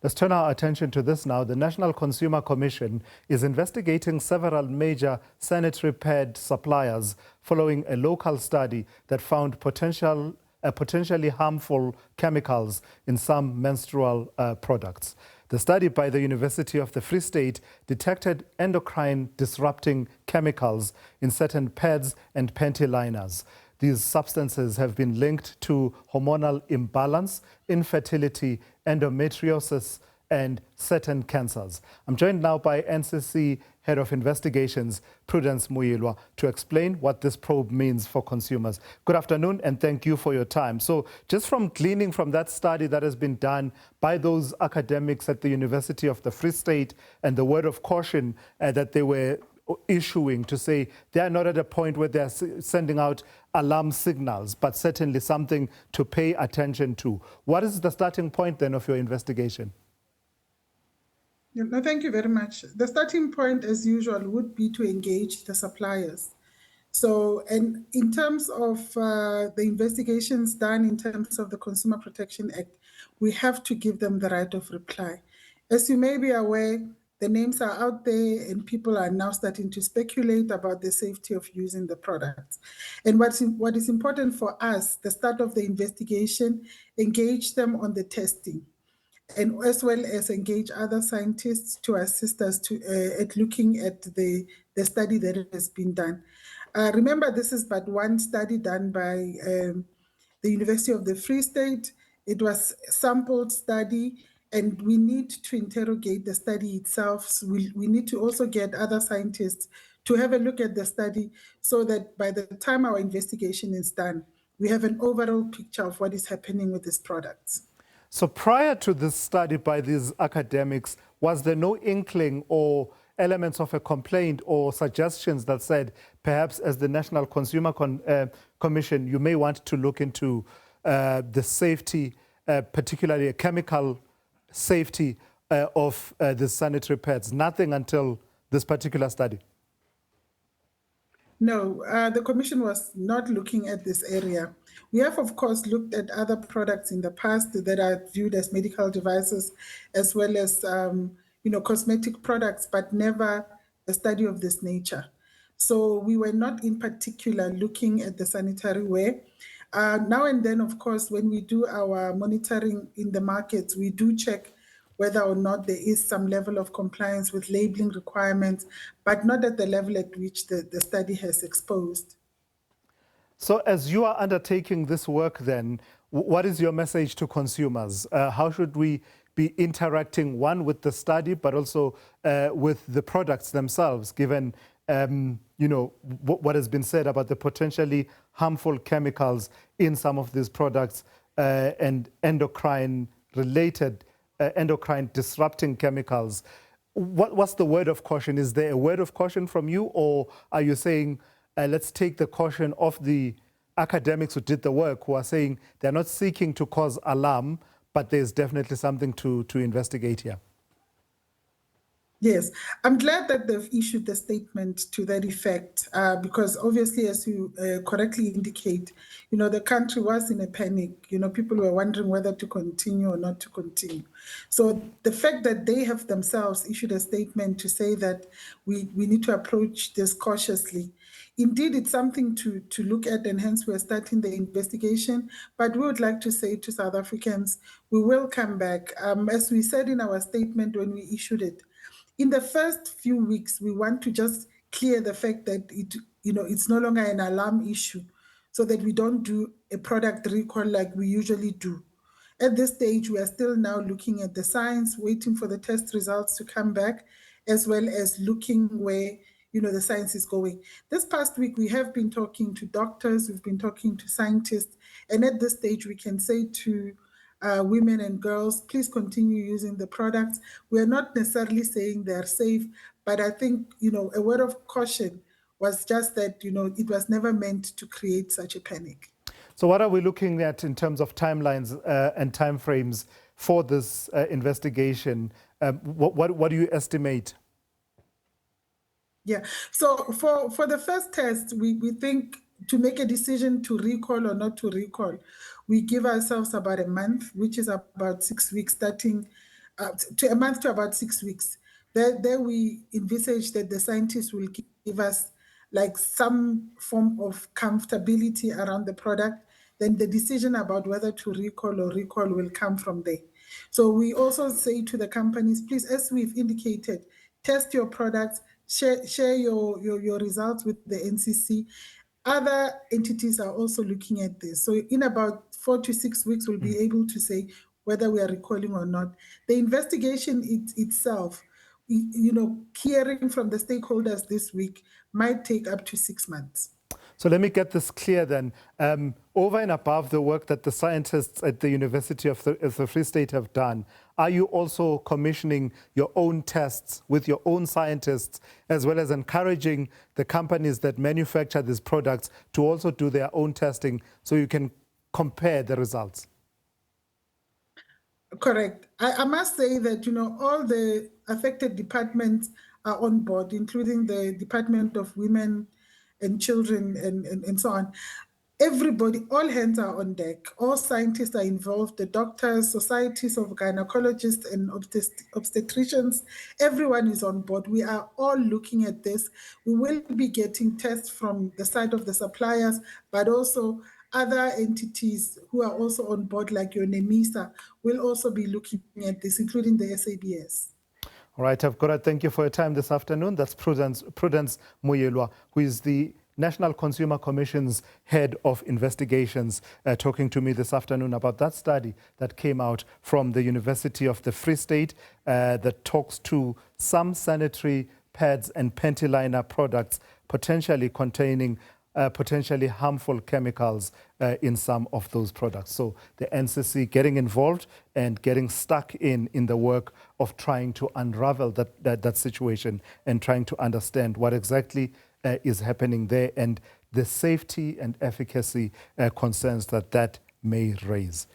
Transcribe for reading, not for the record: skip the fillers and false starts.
Let's turn our attention to this now. The National Consumer Commission is investigating several major sanitary pad suppliers following a local study that found potentially harmful chemicals in some menstrual products. The study by the University of the Free State detected endocrine-disrupting chemicals in certain pads and panty liners. These substances have been linked to hormonal imbalance, infertility, endometriosis, and certain cancers. I'm joined now by NCC Head of Investigations, Prudence Moilwa, to explain what this probe means for consumers. Good afternoon, and thank you for your time. So just from gleaning from that study that has been done by those academics at the University of the Free State and the word of caution that they were issuing to say they are not at a point where they're sending out alarm signals, but certainly something to pay attention to. What is the starting point then of your investigation? No, thank you very much. The starting point, as usual, would be to engage the suppliers. So, and in terms of the investigations done in terms of the Consumer Protection Act, we have to give them the right of reply. As you may be aware, the names are out there and people are now starting to speculate about the safety of using the products. And what is important for us, the start of the investigation, engage them on the testing, and as well as engage other scientists to assist us at looking at the study that has been done. Remember, this is but one study done by the University of the Free State. It was a sampled study, and we need to interrogate the study itself. So we need to also get other scientists to have a look at the study so that by the time our investigation is done, we have an overall picture of what is happening with these products. So prior to this study by these academics, was there no inkling or elements of a complaint or suggestions that said, perhaps as the National Consumer Commission, you may want to look into the safety, particularly a chemical safety of the sanitary pads? Nothing until this particular study? No, the Commission was not looking at this area. We have, of course, looked at other products in the past that are viewed as medical devices, as well as cosmetic products, but never a study of this nature. So we were not in particular looking at the sanitary ware. Now and then, of course, when we do our monitoring in the markets, we do check whether or not there is some level of compliance with labeling requirements, but not at the level at which the study has exposed. So as you are undertaking this work then, what is your message to consumers? How should we be interacting, one, with the study, but also with the products themselves, given what has been said about the potentially harmful chemicals in some of these products and endocrine-related endocrine-disrupting chemicals? What's the word of caution? Is there a word of caution from you, or are you saying, let's take the caution of the academics who did the work, who are saying they're not seeking to cause alarm, but there's definitely something to investigate here? Yes, I'm glad that they've issued the statement to that effect, because obviously, as you correctly indicate, the country was in a panic. People were wondering whether to continue or not to continue. So the fact that they have themselves issued a statement to say that we need to approach this cautiously, indeed, it's something to look at, and hence we're starting the investigation. But we would like to say to South Africans, we will come back. As we said in our statement when we issued it, in the first few weeks, we want to just clear the fact that it's no longer an alarm issue, so that we don't do a product recall like we usually do. At this stage, we are still now looking at the science, waiting for the test results to come back, as well as looking where the science is going. This past week, we have been talking to doctors, we've been talking to scientists, and at this stage, we can say to women and girls, please continue using the products. We're not necessarily saying they're safe, but I think, a word of caution was just that, it was never meant to create such a panic. So what are we looking at in terms of timelines and timeframes for this investigation? What do you estimate? Yeah, so for the first test, we think to make a decision to recall or not to recall, we give ourselves about a month, which is about 6 weeks starting to a month to about 6 weeks. There we envisage that the scientists will give us like some form of comfortability around the product. Then the decision about whether to recall or recall will come from there. So we also say to the companies, please, as we've indicated, test your products, share your results with the NCC. Other entities are also looking at this. So in about 4 to 6 weeks, we'll be able to say whether we are recalling or not. The investigation itself, hearing from the stakeholders this week might take up to 6 months. So let me get this clear then. Over and above the work that the scientists at the University of the Free State have done, are you also commissioning your own tests with your own scientists, as well as encouraging the companies that manufacture these products to also do their own testing so you can compare the results? Correct. I must say that, all the affected departments are on board, including the Department of Women and Children and so on. Everybody, all hands are on deck. All scientists are involved, the doctors, societies of gynecologists and obstetricians, everyone is on board. We are all looking at this. We will be getting tests from the side of the suppliers, but also other entities who are also on board, like your NEMISA, will also be looking at this, including the SABC. All right, I've got to thank you for your time this afternoon. That's Prudence Moilwa, who is the National Consumer Commission's Head of Investigations, talking to me this afternoon about that study that came out from the University of the Free State that talks to some sanitary pads and panty liner products potentially containing potentially harmful chemicals in some of those products. So the NCC getting involved and getting stuck in the work of trying to unravel that situation and trying to understand what exactly is happening there and the safety and efficacy concerns that may raise.